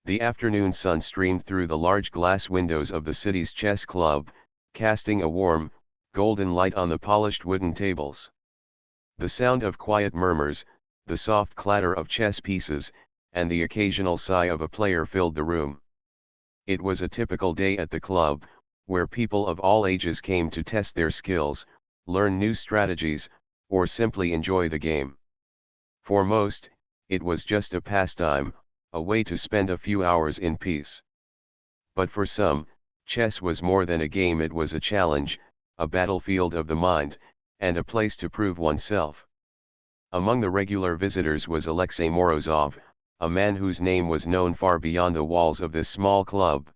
The afternoon sun streamed through the large glass windows of the city's chess club, casting a warm, golden light on the polished wooden tables. The sound of quiet murmurs, the soft clatter of chess pieces, and the occasional sigh of a player filled the room. It was a typical day at the club, where people of all ages came to test their skills, learn new strategies, or simply enjoy the game. For most, it was just a pastime, a way to spend a few hours in peace. But for some, chess was more than a game. It was a challenge, a battlefield of the mind, and a place to prove oneself. Among the regular visitors was Alexei Morozov, a man whose name was known far beyond the walls of this small club.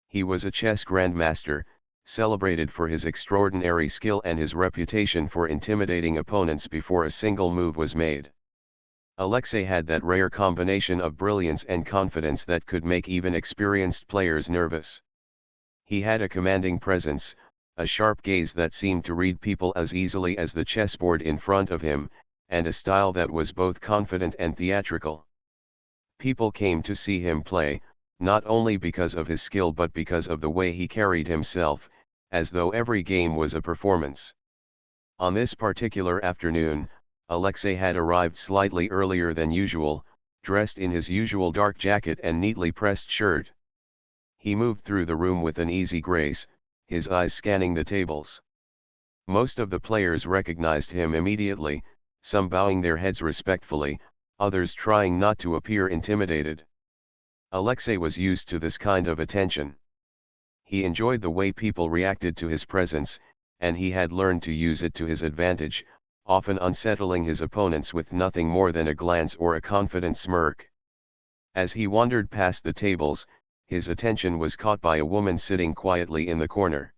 He was a chess grandmaster, celebrated for his extraordinary skill and his reputation for intimidating opponents before a single move was made. Alexei had that rare combination of brilliance and confidence that could make even experienced players nervous. He had a commanding presence, a sharp gaze that seemed to read people as easily as the chessboard in front of him, and a style that was both confident and theatrical. People came to see him play, not only because of his skill but because of the way he carried himself, as though every game was a performance. On this particular afternoon, Alexei had arrived slightly earlier than usual, dressed in his usual dark jacket and neatly pressed shirt. He moved through the room with an easy grace, his eyes scanning the tables. Most of the players recognized him immediately, some bowing their heads respectfully, others trying not to appear intimidated. Alexei was used to this kind of attention. He enjoyed the way people reacted to his presence, and he had learned to use it to his advantage, often unsettling his opponents with nothing more than a glance or a confident smirk. As he wandered past the tables, his attention was caught by a woman sitting quietly in the corner.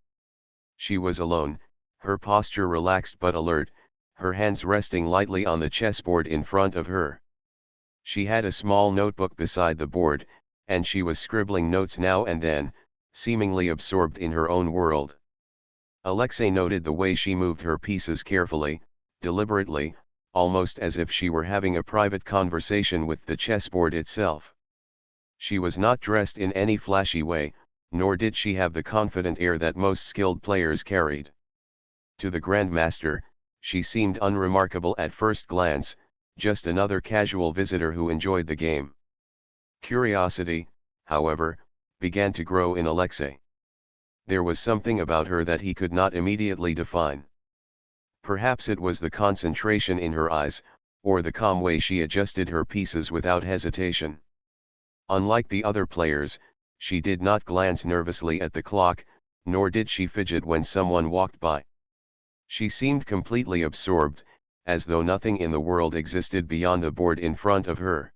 She was alone, her posture relaxed but alert, her hands resting lightly on the chessboard in front of her. She had a small notebook beside the board, and she was scribbling notes now and then, seemingly absorbed in her own world. Alexei noted the way she moved her pieces carefully, deliberately, almost as if she were having a private conversation with the chessboard itself. She was not dressed in any flashy way, nor did she have the confident air that most skilled players carried. To the Grandmaster, she seemed unremarkable at first glance, just another casual visitor who enjoyed the game. Curiosity, however, began to grow in Alexei. There was something about her that he could not immediately define. Perhaps it was the concentration in her eyes, or the calm way she adjusted her pieces without hesitation. Unlike the other players, she did not glance nervously at the clock, nor did she fidget when someone walked by. She seemed completely absorbed, as though nothing in the world existed beyond the board in front of her.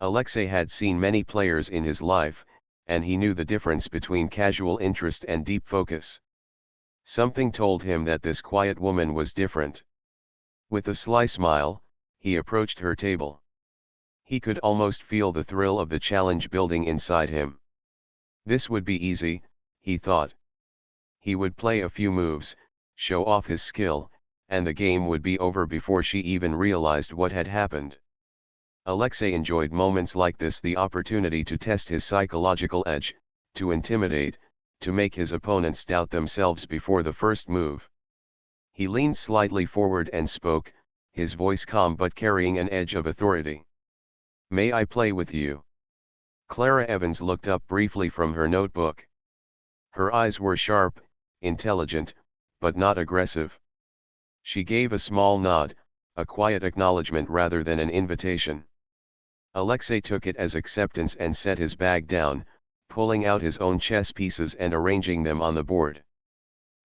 Alexei had seen many players in his life, and he knew the difference between casual interest and deep focus. Something told him that this quiet woman was different. With a sly smile, he approached her table. He could almost feel the thrill of the challenge building inside him. This would be easy, he thought. He would play a few moves, show off his skill, and the game would be over before she even realized what had happened. Alexei enjoyed moments like this, the opportunity to test his psychological edge, to intimidate, to make his opponents doubt themselves before the first move. He leaned slightly forward and spoke, his voice calm but carrying an edge of authority. "May I play with you?" Clara Evans looked up briefly from her notebook. Her eyes were sharp, intelligent, but not aggressive. She gave a small nod, a quiet acknowledgement rather than an invitation. Alexei took it as acceptance and set his bag down, pulling out his own chess pieces and arranging them on the board.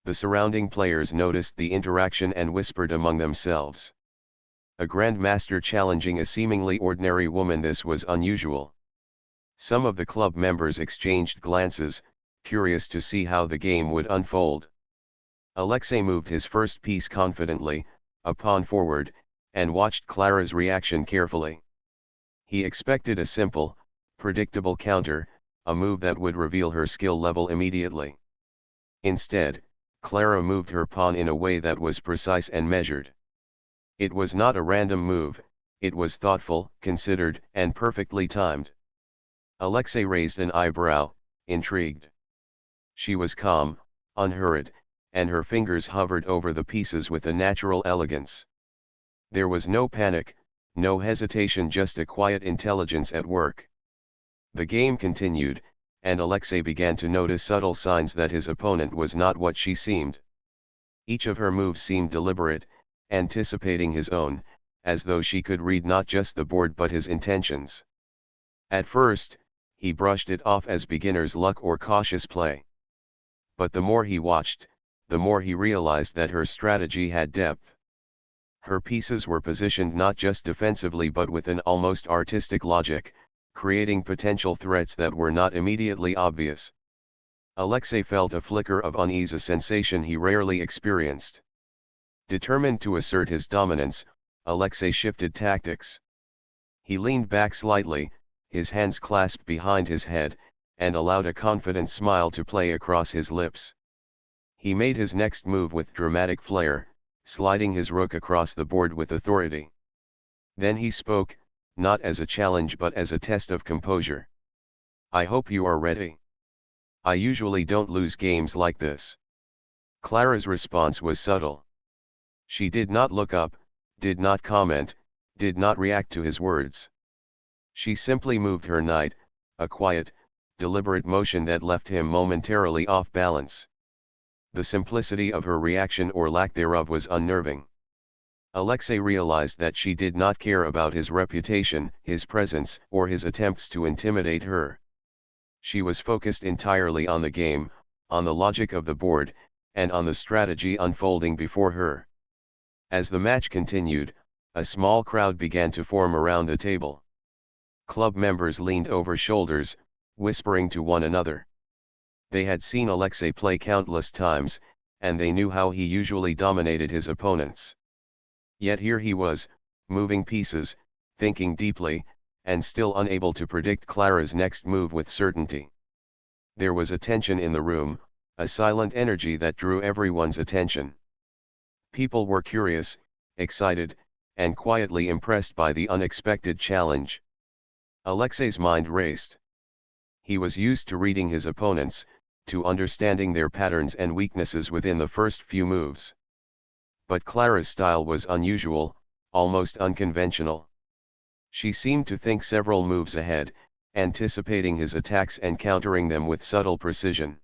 The surrounding players noticed the interaction and whispered among themselves. A grandmaster challenging a seemingly ordinary woman, this was unusual. Some of the club members exchanged glances, curious to see how the game would unfold. Alexei moved his first piece confidently, a pawn forward, and watched Clara's reaction carefully. He expected a simple, predictable counter, a move that would reveal her skill level immediately. Instead, Clara moved her pawn in a way that was precise and measured. It was not a random move, it was thoughtful, considered, and perfectly timed. Alexei raised an eyebrow, intrigued. She was calm, unhurried, and her fingers hovered over the pieces with a natural elegance. There was no panic, no hesitation, just a quiet intelligence at work. The game continued, and Alexei began to notice subtle signs that his opponent was not what she seemed. Each of her moves seemed deliberate, anticipating his own, as though she could read not just the board but his intentions. At first, he brushed it off as beginner's luck or cautious play. But the more he watched, the more he realized that her strategy had depth. Her pieces were positioned not just defensively but with an almost artistic logic, creating potential threats that were not immediately obvious. Alexei felt a flicker of unease, a sensation he rarely experienced. Determined to assert his dominance, Alexei shifted tactics. He leaned back slightly, his hands clasped behind his head, and allowed a confident smile to play across his lips. He made his next move with dramatic flair, sliding his rook across the board with authority. Then he spoke, not as a challenge but as a test of composure. "I hope you are ready. I usually don't lose games like this." Clara's response was subtle. She did not look up, did not comment, did not react to his words. She simply moved her knight, a quiet, deliberate motion that left him momentarily off balance. The simplicity of her reaction or lack thereof was unnerving. Alexei realized that she did not care about his reputation, his presence, or his attempts to intimidate her. She was focused entirely on the game, on the logic of the board, and on the strategy unfolding before her. As the match continued, a small crowd began to form around the table. Club members leaned over shoulders, whispering to one another. They had seen Alexei play countless times, and they knew how he usually dominated his opponents. Yet here he was, moving pieces, thinking deeply, and still unable to predict Clara's next move with certainty. There was a tension in the room, a silent energy that drew everyone's attention. People were curious, excited, and quietly impressed by the unexpected challenge. Alexei's mind raced. He was used to reading his opponents, to understanding their patterns and weaknesses within the first few moves. But Clara's style was unusual, almost unconventional. She seemed to think several moves ahead, anticipating his attacks and countering them with subtle precision.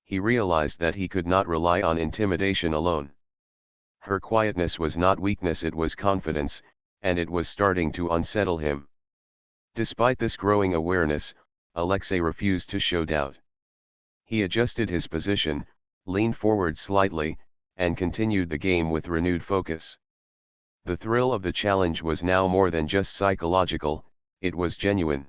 He realized that he could not rely on intimidation alone. Her quietness was not weakness, it was confidence, and it was starting to unsettle him. Despite this growing awareness, Alexei refused to show doubt. He adjusted his position, leaned forward slightly, and continued the game with renewed focus. The thrill of the challenge was now more than just psychological, it was genuine.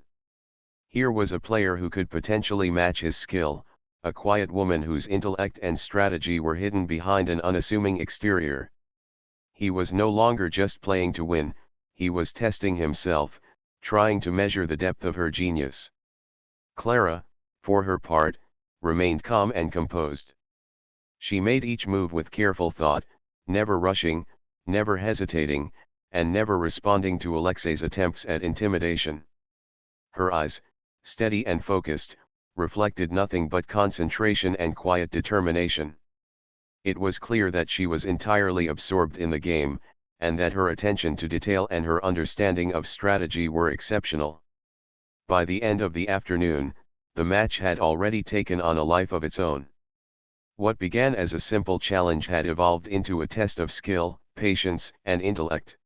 Here was a player who could potentially match his skill, a quiet woman whose intellect and strategy were hidden behind an unassuming exterior. He was no longer just playing to win, he was testing himself, trying to measure the depth of her genius. Clara, for her part, remained calm and composed. She made each move with careful thought, never rushing, never hesitating, and never responding to Alexei's attempts at intimidation. Her eyes, steady and focused, reflected nothing but concentration and quiet determination. It was clear that she was entirely absorbed in the game, and that her attention to detail and her understanding of strategy were exceptional. By the end of the afternoon, the match had already taken on a life of its own. What began as a simple challenge had evolved into a test of skill, patience, and intellect.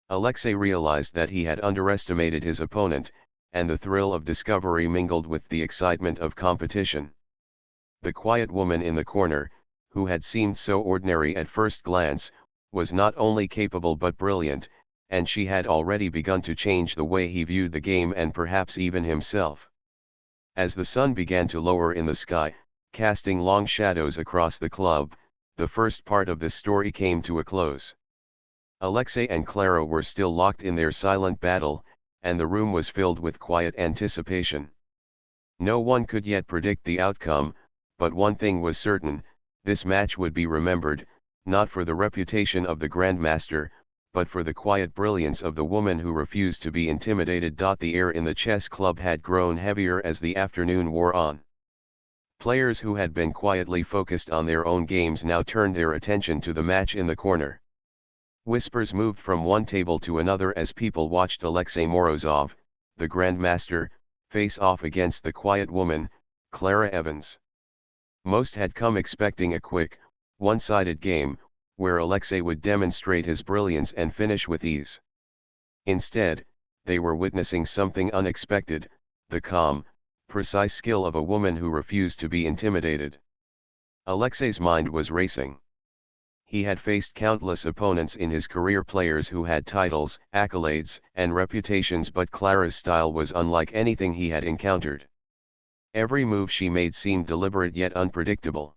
Alexei realized that he had underestimated his opponent, and the thrill of discovery mingled with the excitement of competition. The quiet woman in the corner, who had seemed so ordinary at first glance, was not only capable but brilliant, and she had already begun to change the way he viewed the game and perhaps even himself. As the sun began to lower in the sky, casting long shadows across the club, the first part of the story came to a close. Alexei and Clara were still locked in their silent battle, and the room was filled with quiet anticipation. No one could yet predict the outcome, but one thing was certain: this match would be remembered, not for the reputation of the Grandmaster, but for the quiet brilliance of the woman who refused to be intimidated. The air in the chess club had grown heavier as the afternoon wore on. Players who had been quietly focused on their own games now turned their attention to the match in the corner. Whispers moved from one table to another as people watched Alexei Morozov, the Grandmaster, face off against the quiet woman, Clara Evans. Most had come expecting a quick, one-sided game, where Alexei would demonstrate his brilliance and finish with ease. Instead, they were witnessing something unexpected, the calm, precise skill of a woman who refused to be intimidated. Alexei's mind was racing. He had faced countless opponents in his career, players who had titles, accolades, and reputations, but Clara's style was unlike anything he had encountered. Every move she made seemed deliberate yet unpredictable.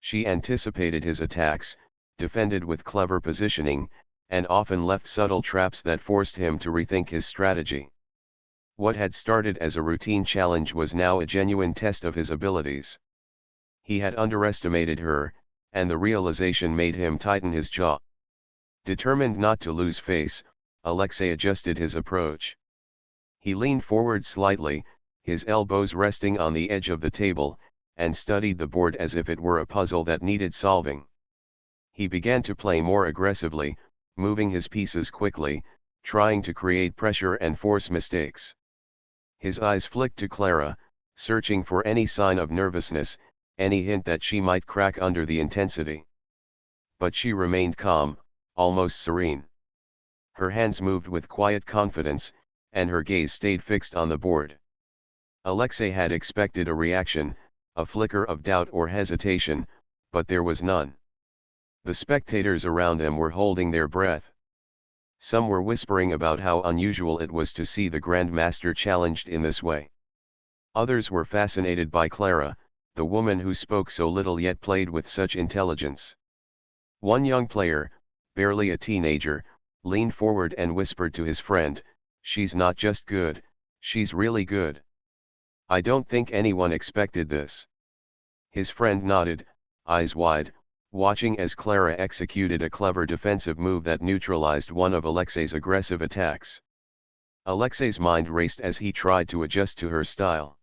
She anticipated his attacks, defended with clever positioning, and often left subtle traps that forced him to rethink his strategy. What had started as a routine challenge was now a genuine test of his abilities. He had underestimated her, and the realization made him tighten his jaw. Determined not to lose face, Alexei adjusted his approach. He leaned forward slightly, his elbows resting on the edge of the table, and studied the board as if it were a puzzle that needed solving. He began to play more aggressively, moving his pieces quickly, trying to create pressure and force mistakes. His eyes flicked to Clara, searching for any sign of nervousness, any hint that she might crack under the intensity. But she remained calm, almost serene. Her hands moved with quiet confidence, and her gaze stayed fixed on the board. Alexei had expected a reaction, a flicker of doubt or hesitation, but there was none. The spectators around them were holding their breath. Some were whispering about how unusual it was to see the Grandmaster challenged in this way. Others were fascinated by Clara, the woman who spoke so little yet played with such intelligence. One young player, barely a teenager, leaned forward and whispered to his friend, "She's not just good, she's really good. I don't think anyone expected this." His friend nodded, eyes wide, watching as Clara executed a clever defensive move that neutralized one of Alexei's aggressive attacks. Alexei's mind raced as he tried to adjust to her style.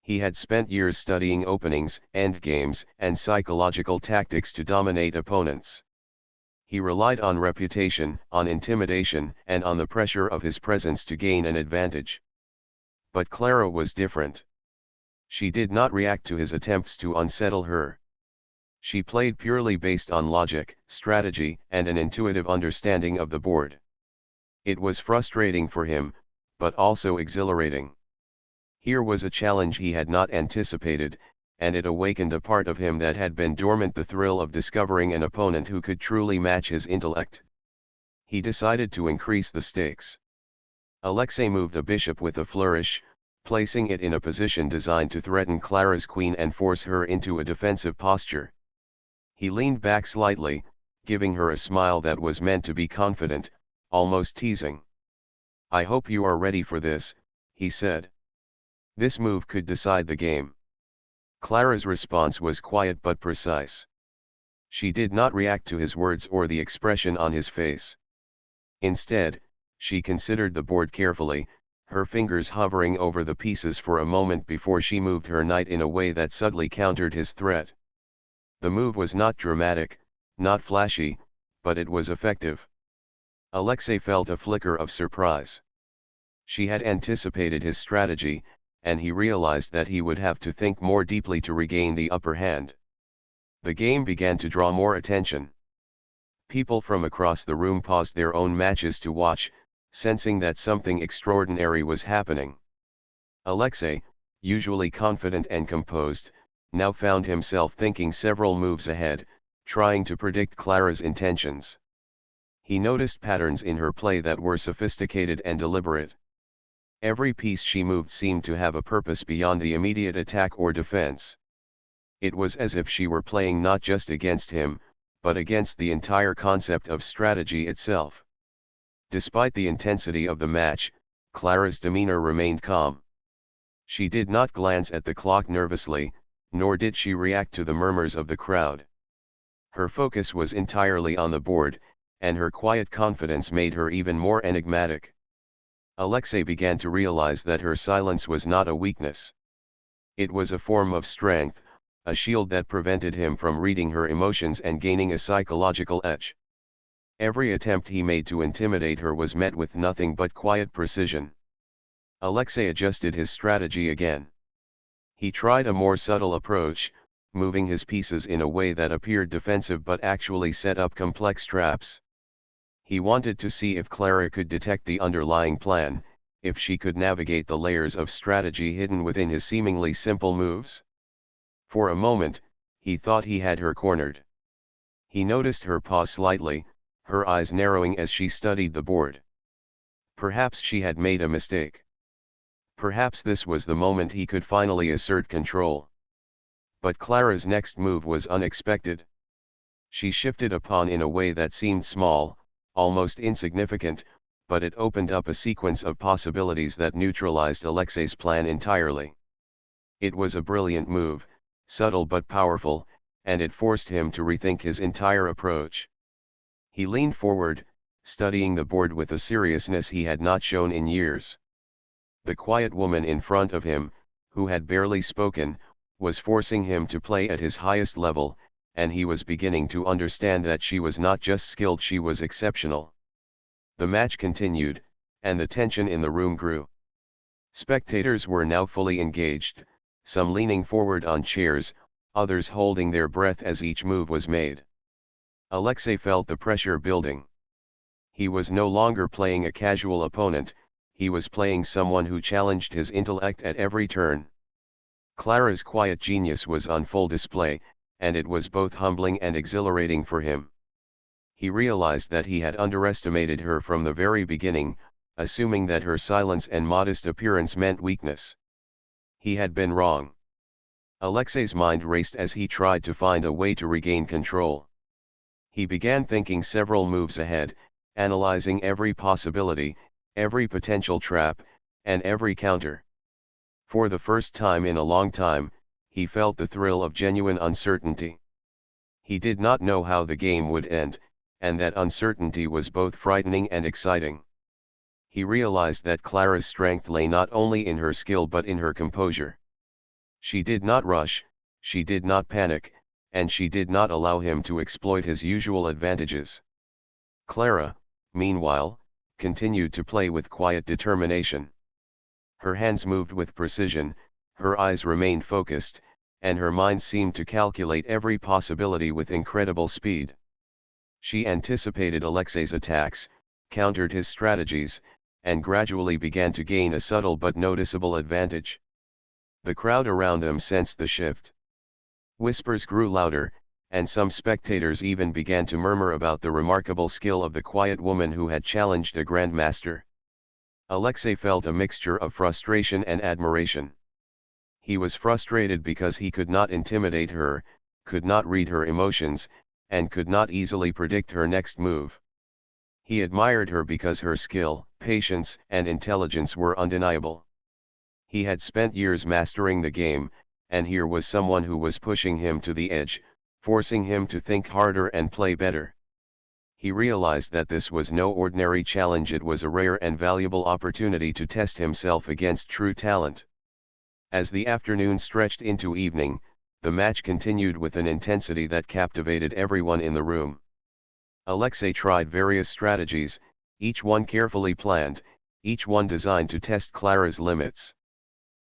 He had spent years studying openings, endgames, and psychological tactics to dominate opponents. He relied on reputation, on intimidation, and on the pressure of his presence to gain an advantage. But Clara was different. She did not react to his attempts to unsettle her. She played purely based on logic, strategy, and an intuitive understanding of the board. It was frustrating for him, but also exhilarating. Here was a challenge he had not anticipated, and it awakened a part of him that had been dormant, the thrill of discovering an opponent who could truly match his intellect. He decided to increase the stakes. Alexei moved a bishop with a flourish, placing it in a position designed to threaten Clara's queen and force her into a defensive posture. He leaned back slightly, giving her a smile that was meant to be confident, almost teasing. "I hope you are ready for this," he said. This move could decide the game. Clara's response was quiet but precise. She did not react to his words or the expression on his face. Instead, she considered the board carefully, her fingers hovering over the pieces for a moment before she moved her knight in a way that subtly countered his threat. The move was not dramatic, not flashy, but it was effective. Alexei felt a flicker of surprise. She had anticipated his strategy, and he realized that he would have to think more deeply to regain the upper hand. The game began to draw more attention. People from across the room paused their own matches to watch, sensing that something extraordinary was happening. Alexei, usually confident and composed, now found himself thinking several moves ahead, trying to predict Clara's intentions. He noticed patterns in her play that were sophisticated and deliberate. Every piece she moved seemed to have a purpose beyond the immediate attack or defense. It was as if she were playing not just against him, but against the entire concept of strategy itself. Despite the intensity of the match, Clara's demeanor remained calm. She did not glance at the clock nervously, nor did she react to the murmurs of the crowd. Her focus was entirely on the board, and her quiet confidence made her even more enigmatic. Alexei began to realize that her silence was not a weakness. It was a form of strength, a shield that prevented him from reading her emotions and gaining a psychological edge. Every attempt he made to intimidate her was met with nothing but quiet precision. Alexei adjusted his strategy again. He tried a more subtle approach, moving his pieces in a way that appeared defensive but actually set up complex traps. He wanted to see if Clara could detect the underlying plan, if she could navigate the layers of strategy hidden within his seemingly simple moves. For a moment, he thought he had her cornered. He noticed her pause slightly, her eyes narrowing as she studied the board. Perhaps she had made a mistake. Perhaps this was the moment he could finally assert control. But Clara's next move was unexpected. She shifted a pawn in a way that seemed small, almost insignificant, but it opened up a sequence of possibilities that neutralized Alexei's plan entirely. It was a brilliant move, subtle but powerful, and it forced him to rethink his entire approach. He leaned forward, studying the board with a seriousness he had not shown in years. The quiet woman in front of him, who had barely spoken, was forcing him to play at his highest level, and he was beginning to understand that she was not just skilled, she was exceptional. The match continued, and the tension in the room grew. Spectators were now fully engaged, some leaning forward on chairs, others holding their breath as each move was made. Alexei felt the pressure building. He was no longer playing a casual opponent, he was playing someone who challenged his intellect at every turn. Clara's quiet genius was on full display, and it was both humbling and exhilarating for him. He realized that he had underestimated her from the very beginning, assuming that her silence and modest appearance meant weakness. He had been wrong. Alexei's mind raced as he tried to find a way to regain control. He began thinking several moves ahead, analyzing every possibility, every potential trap, and every counter. For the first time in a long time, he felt the thrill of genuine uncertainty. He did not know how the game would end, and that uncertainty was both frightening and exciting. He realized that Clara's strength lay not only in her skill but in her composure. She did not rush, she did not panic, and she did not allow him to exploit his usual advantages. Clara, meanwhile, continued to play with quiet determination. Her hands moved with precision, her eyes remained focused, and her mind seemed to calculate every possibility with incredible speed. She anticipated Alexei's attacks, countered his strategies, and gradually began to gain a subtle but noticeable advantage. The crowd around them sensed the shift. Whispers grew louder, and some spectators even began to murmur about the remarkable skill of the quiet woman who had challenged a Grandmaster. Alexei felt a mixture of frustration and admiration. He was frustrated because he could not intimidate her, could not read her emotions, and could not easily predict her next move. He admired her because her skill, patience, and intelligence were undeniable. He had spent years mastering the game, and here was someone who was pushing him to the edge, forcing him to think harder and play better. He realized that this was no ordinary challenge, it was a rare and valuable opportunity to test himself against true talent. As the afternoon stretched into evening, the match continued with an intensity that captivated everyone in the room. Alexei tried various strategies, each one carefully planned, each one designed to test Clara's limits.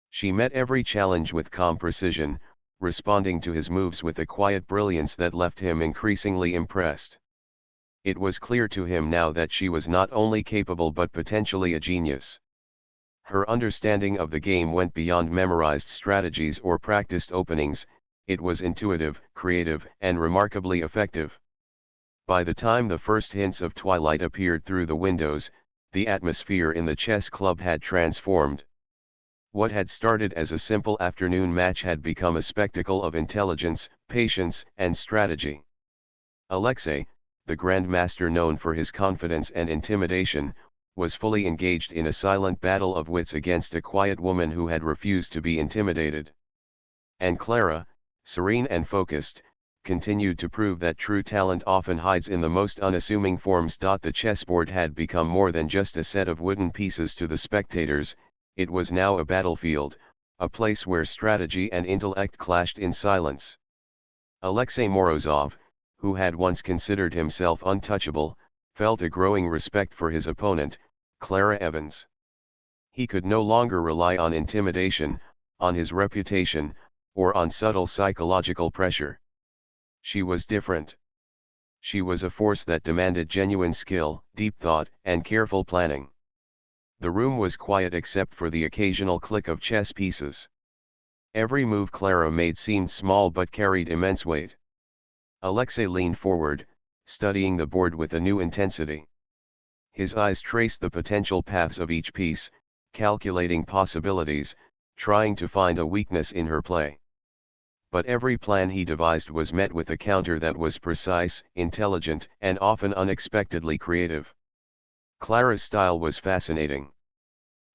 She met every challenge with calm precision, responding to his moves with a quiet brilliance that left him increasingly impressed. It was clear to him now that she was not only capable but potentially a genius. Her understanding of the game went beyond memorized strategies or practiced openings, it was intuitive, creative, and remarkably effective. By the time the first hints of twilight appeared through the windows, the atmosphere in the chess club had transformed. What had started as a simple afternoon match had become a spectacle of intelligence, patience, and strategy. Alexei, the Grandmaster known for his confidence and intimidation, was fully engaged in a silent battle of wits against a quiet woman who had refused to be intimidated. And Clara, serene and focused, continued to prove that true talent often hides in the most unassuming forms. The chessboard had become more than just a set of wooden pieces to the spectators, it was now a battlefield, a place where strategy and intellect clashed in silence. Alexei Morozov, who had once considered himself untouchable, felt a growing respect for his opponent, Clara Evans. He could no longer rely on intimidation, on his reputation, or on subtle psychological pressure. She was different. She was a force that demanded genuine skill, deep thought, and careful planning. The room was quiet except for the occasional click of chess pieces. Every move Clara made seemed small but carried immense weight. Alexei leaned forward, studying the board with a new intensity. His eyes traced the potential paths of each piece, calculating possibilities, trying to find a weakness in her play. But every plan he devised was met with a counter that was precise, intelligent, and often unexpectedly creative. Clara's style was fascinating.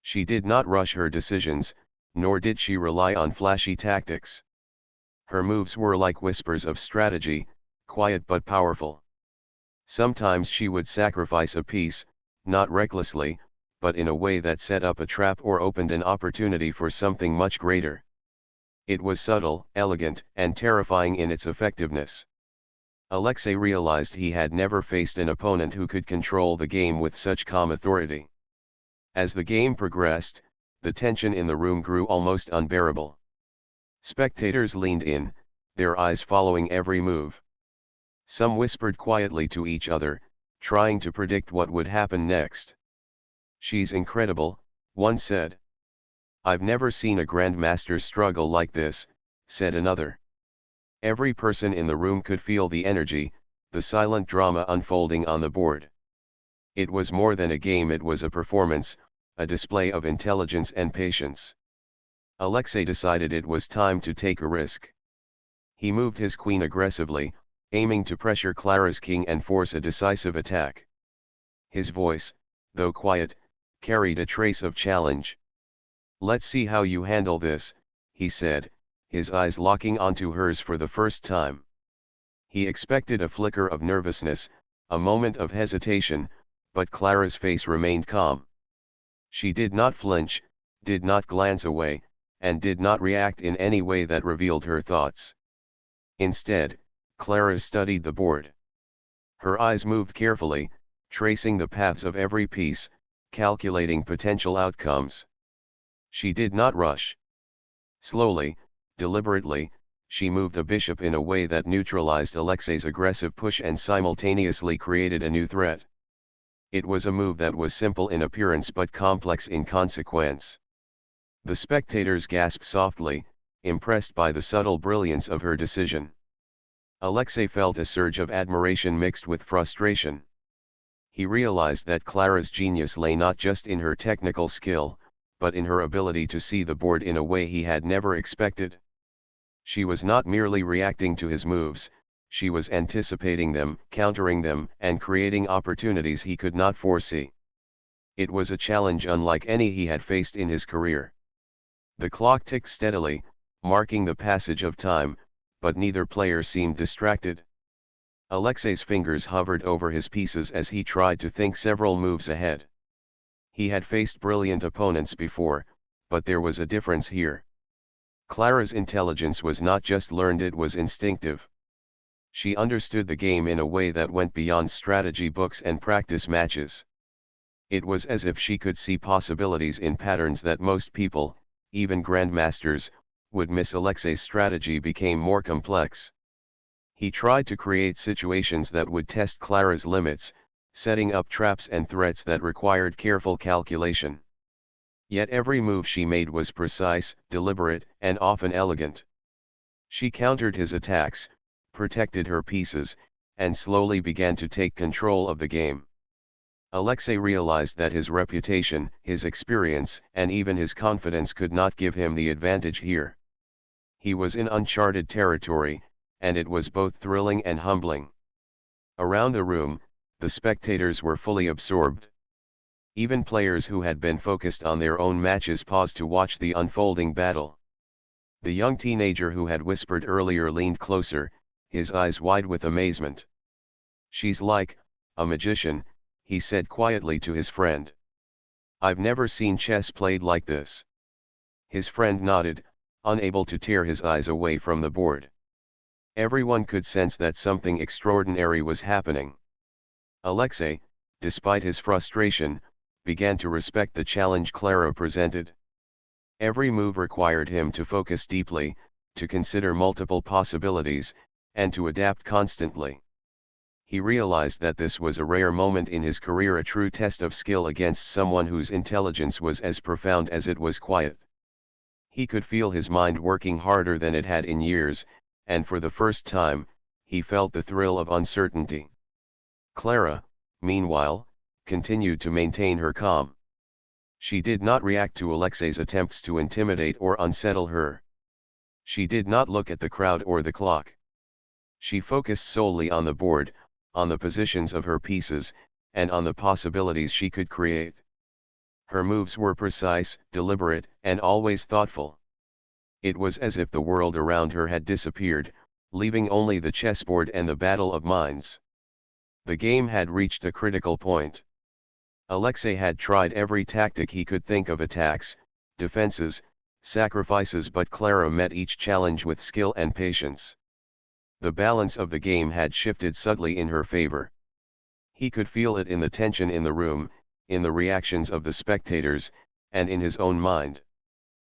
She did not rush her decisions, nor did she rely on flashy tactics. Her moves were like whispers of strategy, quiet but powerful. Sometimes she would sacrifice a piece, not recklessly, but in a way that set up a trap or opened an opportunity for something much greater. It was subtle, elegant, and terrifying in its effectiveness. Alexei realized he had never faced an opponent who could control the game with such calm authority. As the game progressed, the tension in the room grew almost unbearable. Spectators leaned in, their eyes following every move. Some whispered quietly to each other, trying to predict what would happen next. "She's incredible," one said. "I've never seen a Grandmaster struggle like this," said another. Every person in the room could feel the energy, the silent drama unfolding on the board. It was more than a game, it was a performance, a display of intelligence and patience. Alexei decided it was time to take a risk. He moved his queen aggressively, aiming to pressure Clara's king and force a decisive attack. His voice, though quiet, carried a trace of challenge. "Let's see how you handle this," he said, his eyes locking onto hers for the first time. He expected a flicker of nervousness, a moment of hesitation, but Clara's face remained calm. She did not flinch, did not glance away, and did not react in any way that revealed her thoughts. Instead, Clara studied the board. Her eyes moved carefully, tracing the paths of every piece, calculating potential outcomes. She did not rush. Slowly, deliberately, she moved a bishop in a way that neutralized Alexei's aggressive push and simultaneously created a new threat. It was a move that was simple in appearance but complex in consequence. The spectators gasped softly, impressed by the subtle brilliance of her decision. Alexei felt a surge of admiration mixed with frustration. He realized that Clara's genius lay not just in her technical skill, but in her ability to see the board in a way he had never expected. She was not merely reacting to his moves, she was anticipating them, countering them, and creating opportunities he could not foresee. It was a challenge unlike any he had faced in his career. The clock ticked steadily, marking the passage of time, but neither player seemed distracted. Alexei's fingers hovered over his pieces as he tried to think several moves ahead. He had faced brilliant opponents before, but there was a difference here. Clara's intelligence was not just learned, it was instinctive. She understood the game in a way that went beyond strategy books and practice matches. It was as if she could see possibilities in patterns that most people, even grandmasters, would miss. Alexei's strategy became more complex. He tried to create situations that would test Clara's limits, setting up traps and threats that required careful calculation. Yet every move she made was precise, deliberate, and often elegant. She countered his attacks, protected her pieces, and slowly began to take control of the game. Alexei realized that his reputation, his experience, and even his confidence could not give him the advantage here. He was in uncharted territory, and it was both thrilling and humbling. Around the room, the spectators were fully absorbed. Even players who had been focused on their own matches paused to watch the unfolding battle. The young teenager who had whispered earlier leaned closer, his eyes wide with amazement. "She's like a magician," he said quietly to his friend. "I've never seen chess played like this." His friend nodded, unable to tear his eyes away from the board. Everyone could sense that something extraordinary was happening. Alexei, despite his frustration, began to respect the challenge Clara presented. Every move required him to focus deeply, to consider multiple possibilities, and to adapt constantly. He realized that this was a rare moment in his career, a true test of skill against someone whose intelligence was as profound as it was quiet. He could feel his mind working harder than it had in years, and for the first time, he felt the thrill of uncertainty. Clara, meanwhile, continued to maintain her calm. She did not react to Alexei's attempts to intimidate or unsettle her. She did not look at the crowd or the clock. She focused solely on the board, on the positions of her pieces, and on the possibilities she could create. Her moves were precise, deliberate, and always thoughtful. It was as if the world around her had disappeared, leaving only the chessboard and the battle of minds. The game had reached a critical point. Alexei had tried every tactic he could think of: attacks, defenses, sacrifices, but Clara met each challenge with skill and patience. The balance of the game had shifted subtly in her favor. He could feel it in the tension in the room, in the reactions of the spectators, and in his own mind.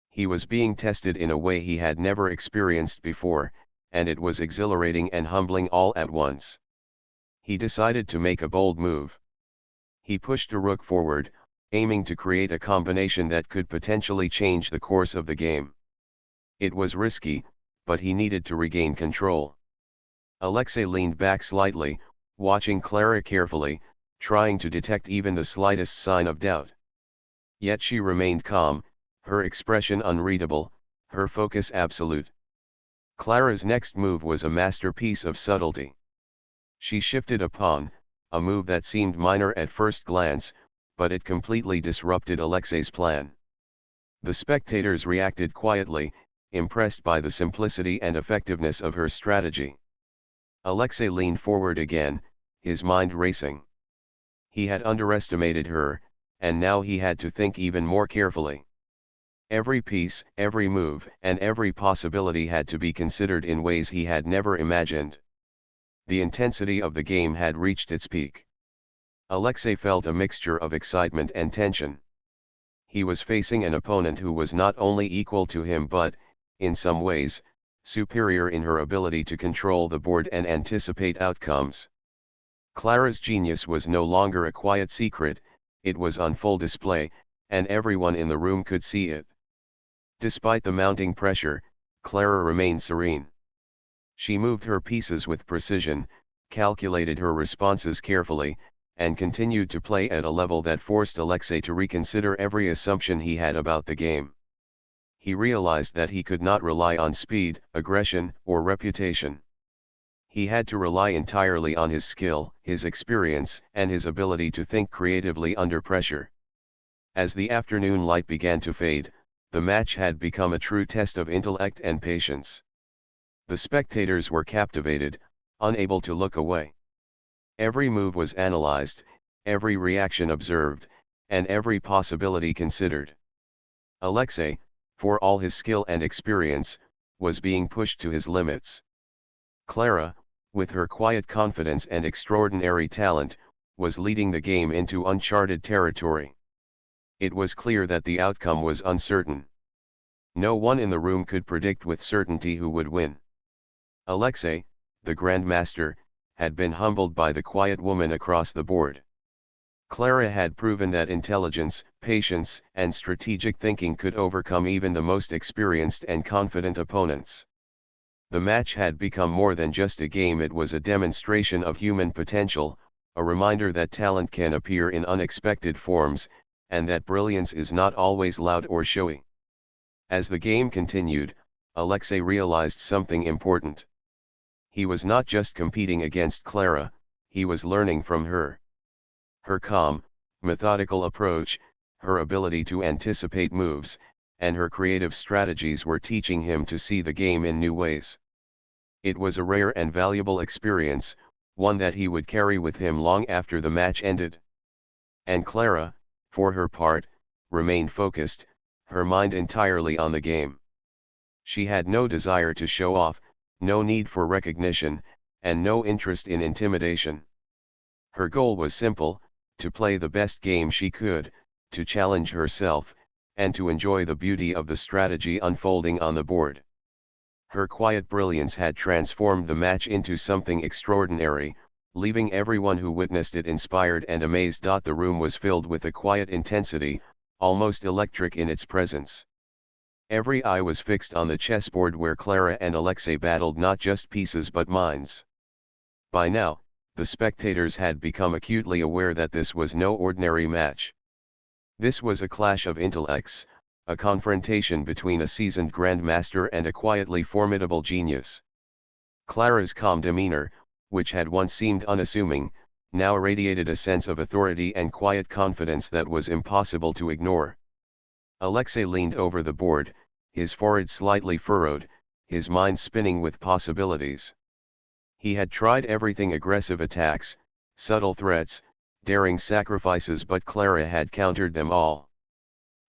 He was being tested in a way he had never experienced before, and it was exhilarating and humbling all at once. He decided to make a bold move. He pushed a rook forward, aiming to create a combination that could potentially change the course of the game. It was risky, but he needed to regain control. Alexei leaned back slightly, watching Clara carefully, trying to detect even the slightest sign of doubt. Yet she remained calm, her expression unreadable, her focus absolute. Clara's next move was a masterpiece of subtlety. She shifted a pawn, a move that seemed minor at first glance, but it completely disrupted Alexei's plan. The spectators reacted quietly, impressed by the simplicity and effectiveness of her strategy. Alexei leaned forward again, his mind racing. He had underestimated her, and now he had to think even more carefully. Every piece, every move, and every possibility had to be considered in ways he had never imagined. The intensity of the game had reached its peak. Alexei felt a mixture of excitement and tension. He was facing an opponent who was not only equal to him but, in some ways, superior in her ability to control the board and anticipate outcomes. Clara's genius was no longer a quiet secret, it was on full display, and everyone in the room could see it. Despite the mounting pressure, Clara remained serene. She moved her pieces with precision, calculated her responses carefully, and continued to play at a level that forced Alexei to reconsider every assumption he had about the game. He realized that he could not rely on speed, aggression, or reputation. He had to rely entirely on his skill, his experience, and his ability to think creatively under pressure. As the afternoon light began to fade, the match had become a true test of intellect and patience. The spectators were captivated, unable to look away. Every move was analyzed, every reaction observed, and every possibility considered. Alexei, for all his skill and experience, was being pushed to his limits. Clara, with her quiet confidence and extraordinary talent, was leading the game into uncharted territory. It was clear that the outcome was uncertain. No one in the room could predict with certainty who would win. Alexei, the Grandmaster, had been humbled by the quiet woman across the board. Clara had proven that intelligence, patience, and strategic thinking could overcome even the most experienced and confident opponents. The match had become more than just a game, it was a demonstration of human potential, a reminder that talent can appear in unexpected forms, and that brilliance is not always loud or showy. As the game continued, Alexei realized something important. He was not just competing against Clara, he was learning from her. Her calm, methodical approach, her ability to anticipate moves, and her creative strategies were teaching him to see the game in new ways. It was a rare and valuable experience, one that he would carry with him long after the match ended. And Clara, for her part, remained focused, her mind entirely on the game. She had no desire to show off, no need for recognition, and no interest in intimidation. Her goal was simple: to play the best game she could, to challenge herself, and to enjoy the beauty of the strategy unfolding on the board. Her quiet brilliance had transformed the match into something extraordinary, leaving everyone who witnessed it inspired and amazed. The room was filled with a quiet intensity, almost electric in its presence. Every eye was fixed on the chessboard where Clara and Alexei battled not just pieces but minds. By now, the spectators had become acutely aware that this was no ordinary match. This was a clash of intellects, a confrontation between a seasoned grandmaster and a quietly formidable genius. Clara's calm demeanor, which had once seemed unassuming, now radiated a sense of authority and quiet confidence that was impossible to ignore. Alexei leaned over the board, his forehead slightly furrowed, his mind spinning with possibilities. He had tried everything: aggressive attacks, subtle threats, daring sacrifices, but Clara had countered them all.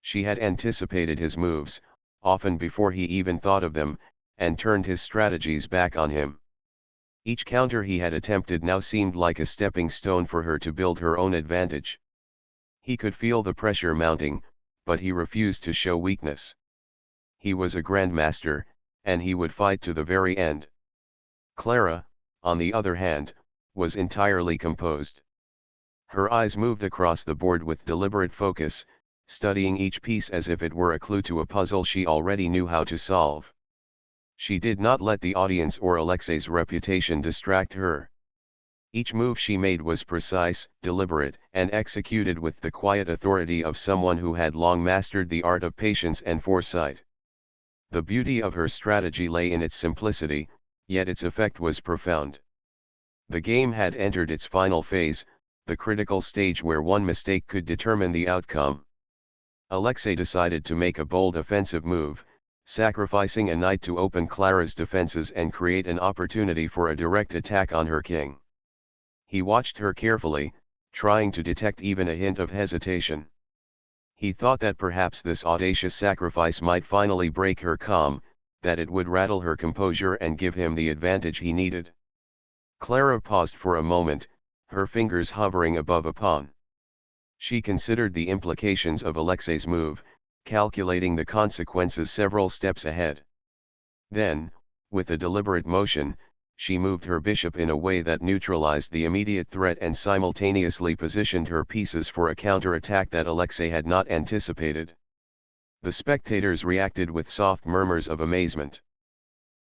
She had anticipated his moves, often before he even thought of them, and turned his strategies back on him. Each counter he had attempted now seemed like a stepping stone for her to build her own advantage. He could feel the pressure mounting, but he refused to show weakness. He was a grandmaster, and he would fight to the very end. Clara, on the other hand, was entirely composed. Her eyes moved across the board with deliberate focus, studying each piece as if it were a clue to a puzzle she already knew how to solve. She did not let the audience or Alexei's reputation distract her. Each move she made was precise, deliberate, and executed with the quiet authority of someone who had long mastered the art of patience and foresight. The beauty of her strategy lay in its simplicity, yet its effect was profound. The game had entered its final phase, the critical stage where one mistake could determine the outcome. Alexei decided to make a bold offensive move, sacrificing a knight to open Clara's defenses and create an opportunity for a direct attack on her king. He watched her carefully, trying to detect even a hint of hesitation. He thought that perhaps this audacious sacrifice might finally break her calm, that it would rattle her composure and give him the advantage he needed. Clara paused for a moment, her fingers hovering above a pawn. She considered the implications of Alexei's move, calculating the consequences several steps ahead. Then, with a deliberate motion, she moved her bishop in a way that neutralized the immediate threat and simultaneously positioned her pieces for a counter-attack that Alexei had not anticipated. The spectators reacted with soft murmurs of amazement.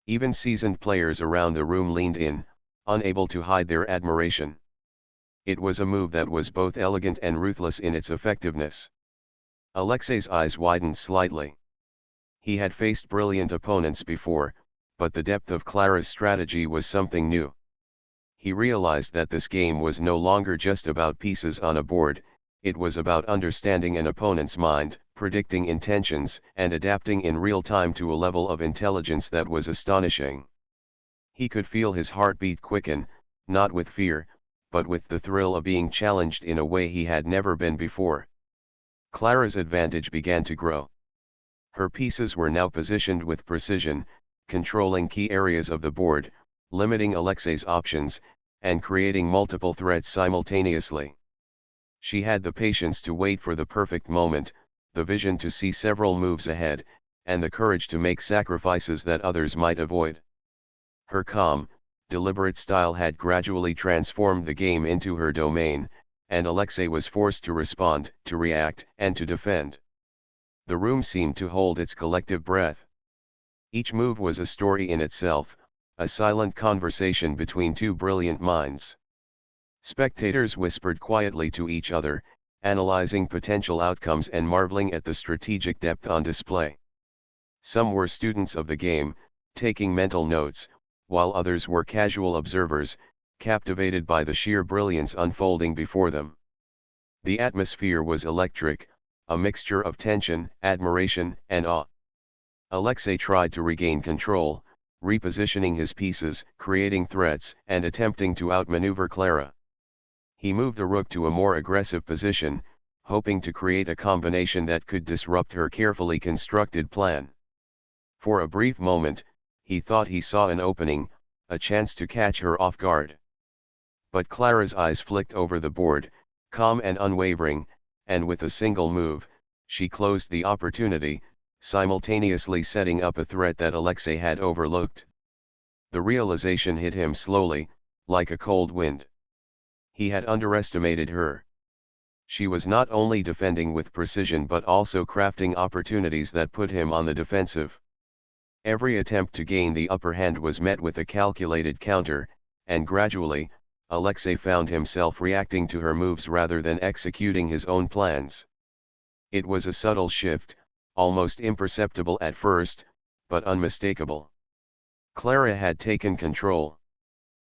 Even seasoned players around the room leaned in, unable to hide their admiration. It was a move that was both elegant and ruthless in its effectiveness. Alexei's eyes widened slightly. He had faced brilliant opponents before, but the depth of Clara's strategy was something new. He realized that this game was no longer just about pieces on a board, it was about understanding an opponent's mind, predicting intentions, and adapting in real time to a level of intelligence that was astonishing. He could feel his heartbeat quicken, not with fear, but with the thrill of being challenged in a way he had never been before. Clara's advantage began to grow. Her pieces were now positioned with precision, controlling key areas of the board, limiting Alexei's options, and creating multiple threats simultaneously. She had the patience to wait for the perfect moment, the vision to see several moves ahead, and the courage to make sacrifices that others might avoid. Her calm, deliberate style had gradually transformed the game into her domain, and Alexei was forced to respond, to react, and to defend. The room seemed to hold its collective breath. Each move was a story in itself, a silent conversation between two brilliant minds. Spectators whispered quietly to each other, analyzing potential outcomes and marveling at the strategic depth on display. Some were students of the game, taking mental notes, while others were casual observers, captivated by the sheer brilliance unfolding before them. The atmosphere was electric, a mixture of tension, admiration, and awe. Alexei tried to regain control, repositioning his pieces, creating threats, and attempting to outmaneuver Clara. He moved the rook to a more aggressive position, hoping to create a combination that could disrupt her carefully constructed plan. For a brief moment, he thought he saw an opening, a chance to catch her off guard. But Clara's eyes flicked over the board, calm and unwavering, and with a single move, she closed the opportunity, simultaneously setting up a threat that Alexei had overlooked. The realization hit him slowly, like a cold wind. He had underestimated her. She was not only defending with precision but also crafting opportunities that put him on the defensive. Every attempt to gain the upper hand was met with a calculated counter, and gradually, Alexei found himself reacting to her moves rather than executing his own plans. It was a subtle shift, almost imperceptible at first, but unmistakable. Clara had taken control.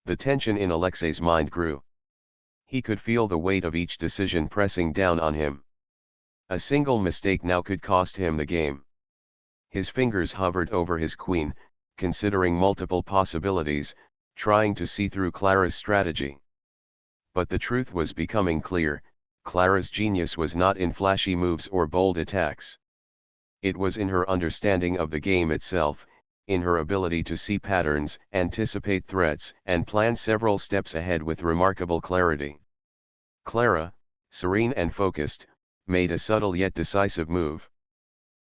The tension in Alexei's mind grew. He could feel the weight of each decision pressing down on him. A single mistake now could cost him the game. His fingers hovered over his queen, considering multiple possibilities, trying to see through Clara's strategy. But the truth was becoming clear: Clara's genius was not in flashy moves or bold attacks. It was in her understanding of the game itself, in her ability to see patterns, anticipate threats, and plan several steps ahead with remarkable clarity. Clara, serene and focused, made a subtle yet decisive move.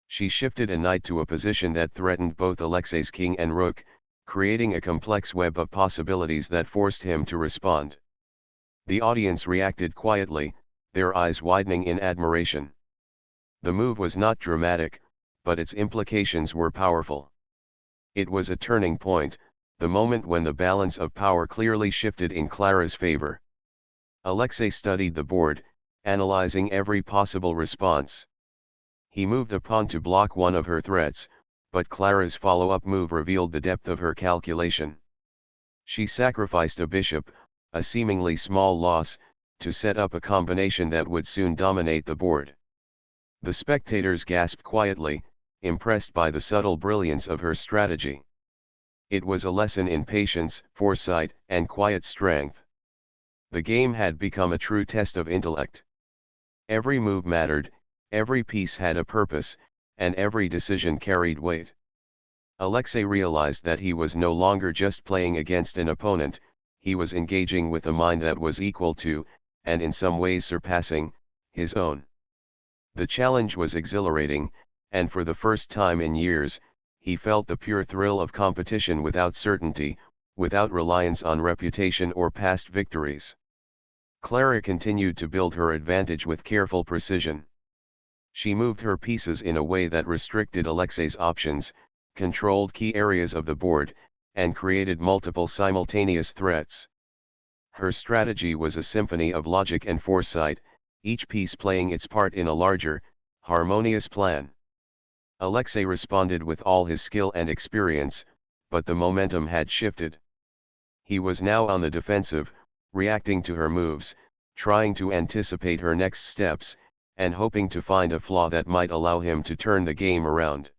She shifted a knight to a position that threatened both Alexei's king and rook, creating a complex web of possibilities that forced him to respond. The audience reacted quietly, their eyes widening in admiration. The move was not dramatic, but its implications were powerful. It was a turning point, the moment when the balance of power clearly shifted in Clara's favor. Alexei studied the board, analyzing every possible response. He moved a pawn to block one of her threats, but Clara's follow-up move revealed the depth of her calculation. She sacrificed a bishop, a seemingly small loss, to set up a combination that would soon dominate the board. The spectators gasped quietly, impressed by the subtle brilliance of her strategy. It was a lesson in patience, foresight, and quiet strength. The game had become a true test of intellect. Every move mattered, every piece had a purpose, and every decision carried weight. Alexei realized that he was no longer just playing against an opponent, he was engaging with a mind that was equal to, and in some ways surpassing, his own. The challenge was exhilarating, and for the first time in years, he felt the pure thrill of competition without certainty, without reliance on reputation or past victories. Clara continued to build her advantage with careful precision. She moved her pieces in a way that restricted Alexei's options, controlled key areas of the board, and created multiple simultaneous threats. Her strategy was a symphony of logic and foresight, each piece playing its part in a larger, harmonious plan. Alexei responded with all his skill and experience, but the momentum had shifted. He was now on the defensive, reacting to her moves, trying to anticipate her next steps, and hoping to find a flaw that might allow him to turn the game around.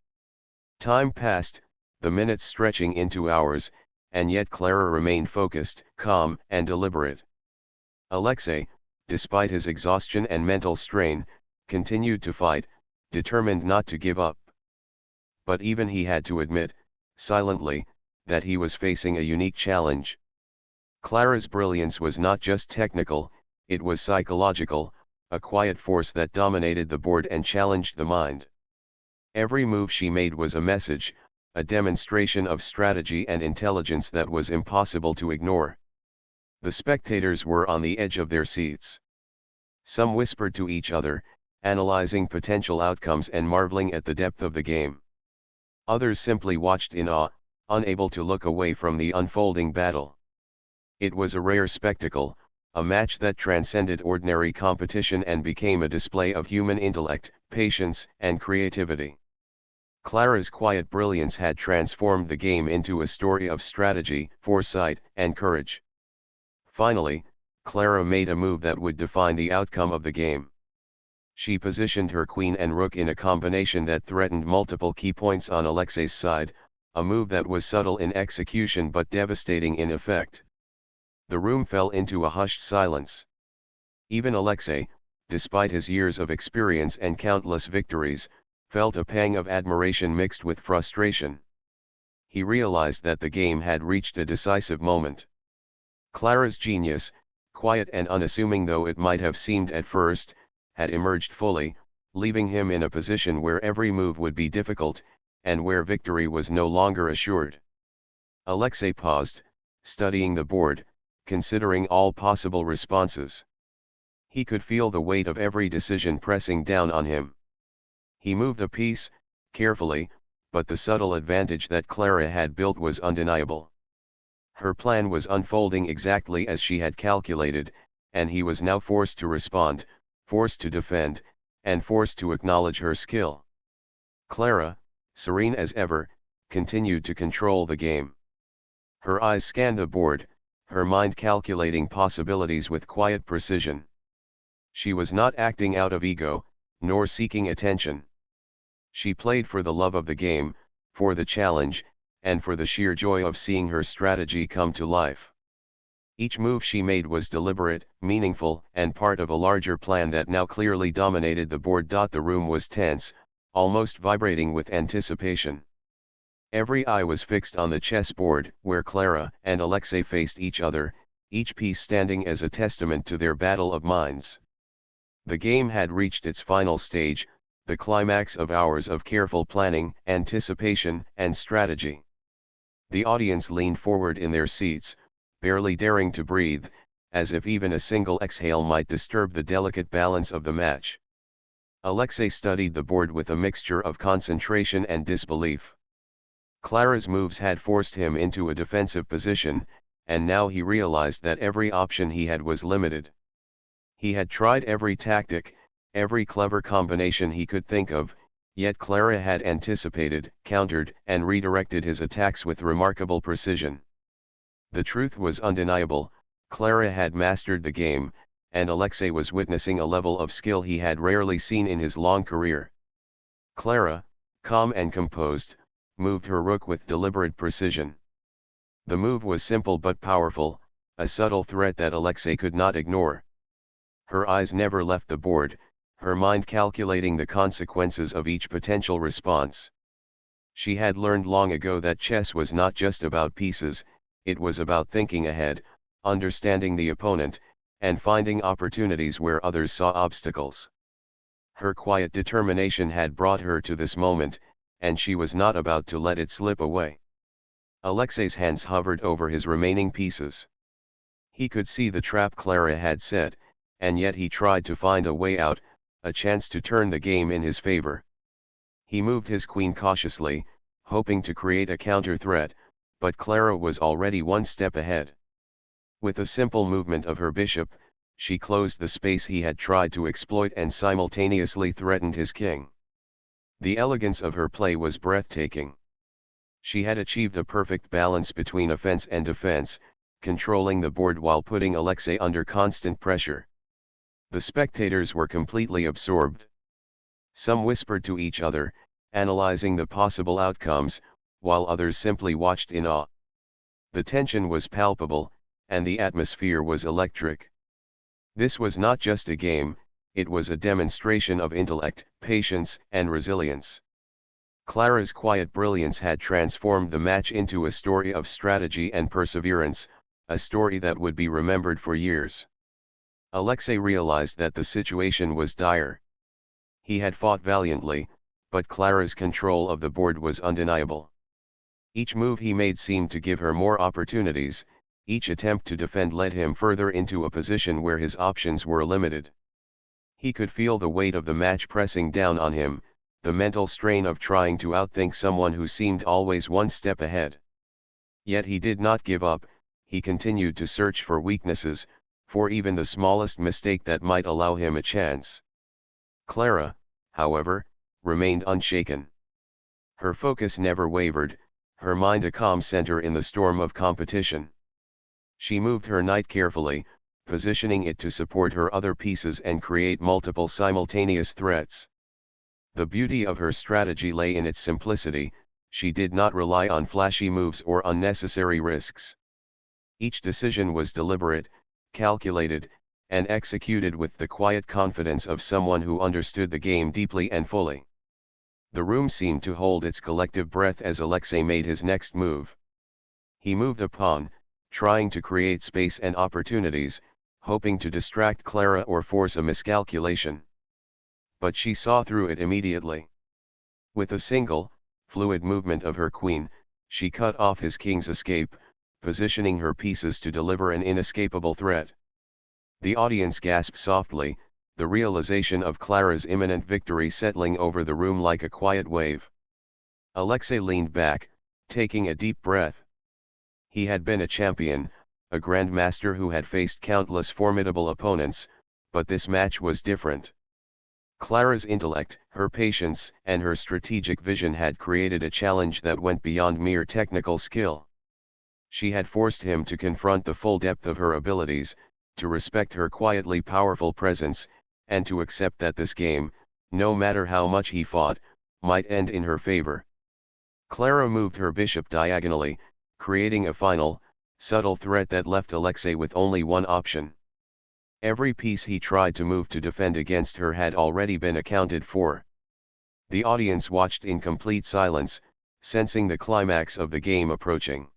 Time passed, the minutes stretching into hours, and yet Clara remained focused, calm, and deliberate. Alexei, despite his exhaustion and mental strain, continued to fight, determined not to give up. But even he had to admit, silently, that he was facing a unique challenge. Clara's brilliance was not just technical, it was psychological, a quiet force that dominated the board and challenged the mind. Every move she made was a message, a demonstration of strategy and intelligence that was impossible to ignore. The spectators were on the edge of their seats. Some whispered to each other, analyzing potential outcomes and marveling at the depth of the game. Others simply watched in awe, unable to look away from the unfolding battle. It was a rare spectacle, a match that transcended ordinary competition and became a display of human intellect, patience, and creativity. Clara's quiet brilliance had transformed the game into a story of strategy, foresight, and courage. Finally, Clara made a move that would define the outcome of the game. She positioned her queen and rook in a combination that threatened multiple key points on Alexei's side, a move that was subtle in execution but devastating in effect. The room fell into a hushed silence. Even Alexei, despite his years of experience and countless victories, felt a pang of admiration mixed with frustration. He realized that the game had reached a decisive moment. Clara's genius, quiet and unassuming though it might have seemed at first, had emerged fully, leaving him in a position where every move would be difficult, and where victory was no longer assured. Alexei paused, studying the board, considering all possible responses. He could feel the weight of every decision pressing down on him. He moved a piece, carefully, but the subtle advantage that Clara had built was undeniable. Her plan was unfolding exactly as she had calculated, and he was now forced to respond, forced to defend, and forced to acknowledge her skill. Clara, serene as ever, continued to control the game. Her eyes scanned the board, her mind calculating possibilities with quiet precision. She was not acting out of ego, nor seeking attention. She played for the love of the game, for the challenge, and for the sheer joy of seeing her strategy come to life. Each move she made was deliberate, meaningful, and part of a larger plan that now clearly dominated the board. The room was tense, almost vibrating with anticipation. Every eye was fixed on the chessboard, where Clara and Alexei faced each other, each piece standing as a testament to their battle of minds. The game had reached its final stage, the climax of hours of careful planning, anticipation, and strategy. The audience leaned forward in their seats, barely daring to breathe, as if even a single exhale might disturb the delicate balance of the match. Alexei studied the board with a mixture of concentration and disbelief. Clara's moves had forced him into a defensive position, and now he realized that every option he had was limited. He had tried every tactic, every clever combination he could think of, yet Clara had anticipated, countered, and redirected his attacks with remarkable precision. The truth was undeniable, Clara had mastered the game, and Alexei was witnessing a level of skill he had rarely seen in his long career. Clara, calm and composed, moved her rook with deliberate precision. The move was simple but powerful, a subtle threat that Alexei could not ignore. Her eyes never left the board, her mind calculating the consequences of each potential response. She had learned long ago that chess was not just about pieces, it was about thinking ahead, understanding the opponent, and finding opportunities where others saw obstacles. Her quiet determination had brought her to this moment, and she was not about to let it slip away. Alexei's hands hovered over his remaining pieces. He could see the trap Clara had set, and yet he tried to find a way out, a chance to turn the game in his favor. He moved his queen cautiously, hoping to create a counter threat, but Clara was already one step ahead. With a simple movement of her bishop, she closed the space he had tried to exploit and simultaneously threatened his king. The elegance of her play was breathtaking. She had achieved a perfect balance between offense and defense, controlling the board while putting Alexei under constant pressure. The spectators were completely absorbed. Some whispered to each other, analyzing the possible outcomes, while others simply watched in awe. The tension was palpable, and the atmosphere was electric. This was not just a game, it was a demonstration of intellect, patience, and resilience. Clara's quiet brilliance had transformed the match into a story of strategy and perseverance, a story that would be remembered for years. Alexei realized that the situation was dire. He had fought valiantly, but Clara's control of the board was undeniable. Each move he made seemed to give her more opportunities, each attempt to defend led him further into a position where his options were limited. He could feel the weight of the match pressing down on him, the mental strain of trying to outthink someone who seemed always one step ahead. Yet he did not give up, he continued to search for weaknesses, for even the smallest mistake that might allow him a chance. Clara, however, remained unshaken. Her focus never wavered, her mind a calm center in the storm of competition. She moved her knight carefully, positioning it to support her other pieces and create multiple simultaneous threats. The beauty of her strategy lay in its simplicity, she did not rely on flashy moves or unnecessary risks. Each decision was deliberate, calculated, and executed with the quiet confidence of someone who understood the game deeply and fully. The room seemed to hold its collective breath as Alexei made his next move. He moved a pawn, trying to create space and opportunities, hoping to distract Clara or force a miscalculation. But she saw through it immediately. With a single, fluid movement of her queen, she cut off his king's escape, positioning her pieces to deliver an inescapable threat. The audience gasped softly, the realization of Clara's imminent victory settling over the room like a quiet wave. Alexei leaned back, taking a deep breath. He had been a champion, a grandmaster who had faced countless formidable opponents, but this match was different. Clara's intellect, her patience, and her strategic vision had created a challenge that went beyond mere technical skill. She had forced him to confront the full depth of her abilities, to respect her quietly powerful presence, and to accept that this game, no matter how much he fought, might end in her favor. Clara moved her bishop diagonally, creating a final, subtle threat that left Alexei with only one option. Every piece he tried to move to defend against her had already been accounted for. The audience watched in complete silence, sensing the climax of the game approaching.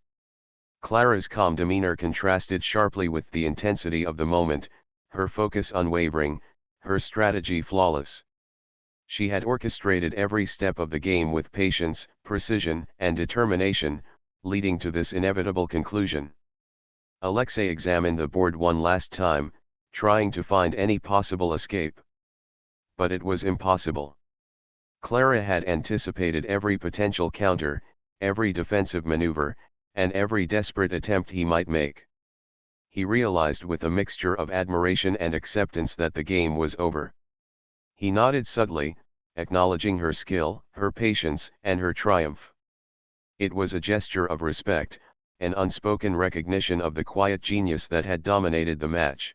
Clara's calm demeanor contrasted sharply with the intensity of the moment, her focus unwavering, her strategy flawless. She had orchestrated every step of the game with patience, precision, and determination, leading to this inevitable conclusion. Alexei examined the board one last time, trying to find any possible escape. But it was impossible. Clara had anticipated every potential counter, every defensive maneuver, and every desperate attempt he might make. He realized with a mixture of admiration and acceptance that the game was over. He nodded subtly, acknowledging her skill, her patience, and her triumph. It was a gesture of respect, an unspoken recognition of the quiet genius that had dominated the match.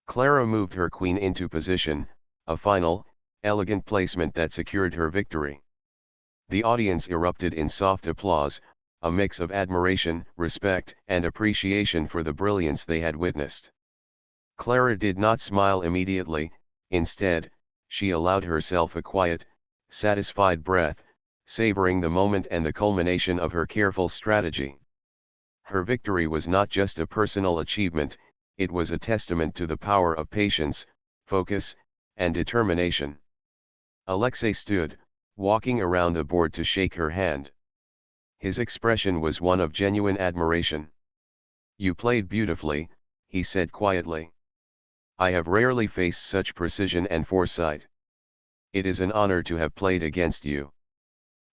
Clara moved her queen into position, a final, elegant placement that secured her victory. The audience erupted in soft applause, a mix of admiration, respect, and appreciation for the brilliance they had witnessed. Clara did not smile immediately, instead, she allowed herself a quiet, satisfied breath, savoring the moment and the culmination of her careful strategy. Her victory was not just a personal achievement, it was a testament to the power of patience, focus, and determination. Alexei stood, walking around the board to shake her hand. His expression was one of genuine admiration. "You played beautifully," he said quietly. "I have rarely faced such precision and foresight. It is an honor to have played against you."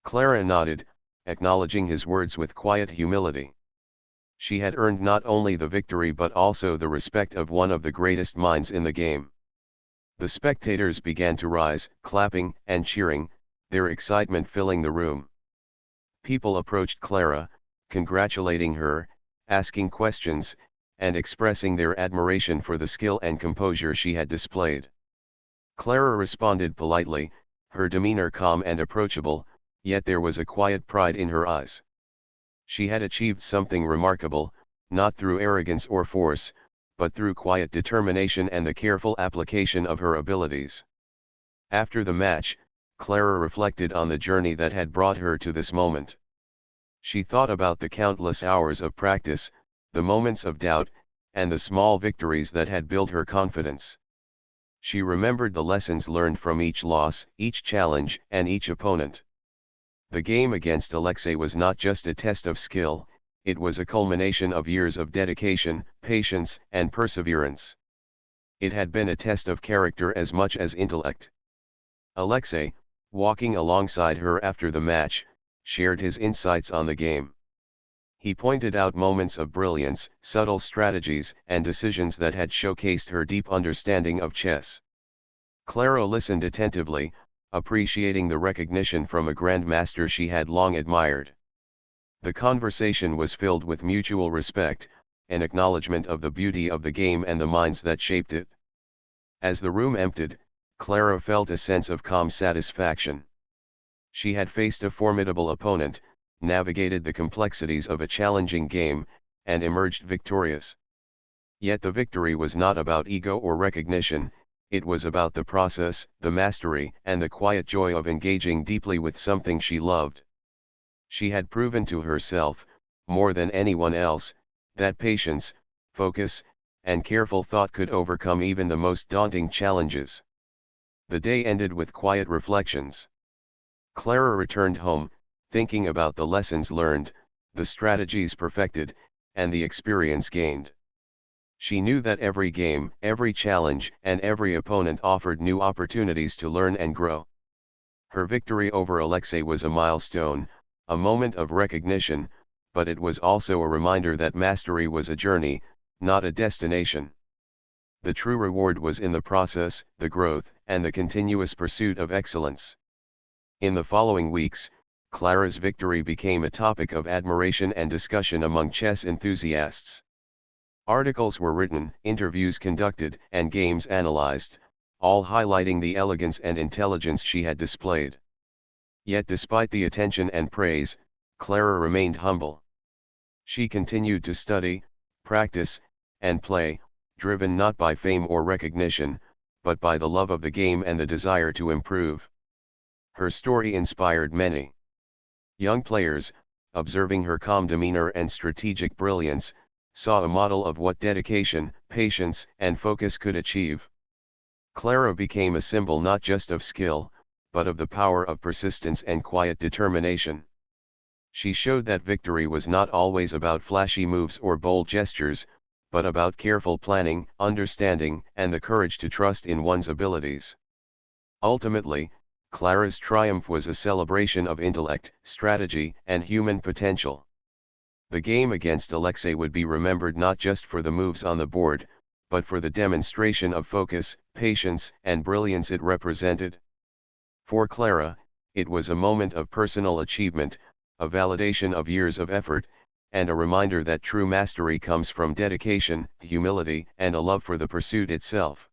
Clara nodded, acknowledging his words with quiet humility. She had earned not only the victory but also the respect of one of the greatest minds in the game. The spectators began to rise, clapping and cheering, their excitement filling the room. People approached Clara, congratulating her, asking questions, and expressing their admiration for the skill and composure she had displayed. Clara responded politely, her demeanor calm and approachable, yet there was a quiet pride in her eyes. She had achieved something remarkable, not through arrogance or force, but through quiet determination and the careful application of her abilities. After the match, Clara reflected on the journey that had brought her to this moment. She thought about the countless hours of practice, the moments of doubt, and the small victories that had built her confidence. She remembered the lessons learned from each loss, each challenge, and each opponent. The game against Alexei was not just a test of skill, it was a culmination of years of dedication, patience, and perseverance. It had been a test of character as much as intellect. Alexei, walking alongside her after the match, shared his insights on the game. He pointed out moments of brilliance, subtle strategies, and decisions that had showcased her deep understanding of chess. Clara listened attentively, appreciating the recognition from a grandmaster she had long admired. The conversation was filled with mutual respect, an acknowledgement of the beauty of the game and the minds that shaped it. As the room emptied, Clara felt a sense of calm satisfaction. She had faced a formidable opponent, navigated the complexities of a challenging game, and emerged victorious. Yet the victory was not about ego or recognition, it was about the process, the mastery, and the quiet joy of engaging deeply with something she loved. She had proven to herself, more than anyone else, that patience, focus, and careful thought could overcome even the most daunting challenges. The day ended with quiet reflections. Clara returned home, thinking about the lessons learned, the strategies perfected, and the experience gained. She knew that every game, every challenge, and every opponent offered new opportunities to learn and grow. Her victory over Alexei was a milestone, a moment of recognition, but it was also a reminder that mastery was a journey, not a destination. The true reward was in the process, the growth, and the continuous pursuit of excellence. In the following weeks, Clara's victory became a topic of admiration and discussion among chess enthusiasts. Articles were written, interviews conducted, and games analyzed, all highlighting the elegance and intelligence she had displayed. Yet despite the attention and praise, Clara remained humble. She continued to study, practice, and play, driven not by fame or recognition, but by the love of the game and the desire to improve. Her story inspired many young players, observing her calm demeanor and strategic brilliance, saw a model of what dedication, patience, and focus could achieve. Clara became a symbol not just of skill, but of the power of persistence and quiet determination. She showed that victory was not always about flashy moves or bold gestures, but about careful planning, understanding, and the courage to trust in one's abilities. Ultimately, Clara's triumph was a celebration of intellect, strategy, and human potential. The game against Alexei would be remembered not just for the moves on the board, but for the demonstration of focus, patience, and brilliance it represented. For Clara, it was a moment of personal achievement, a validation of years of effort, and a reminder that true mastery comes from dedication, humility, and a love for the pursuit itself.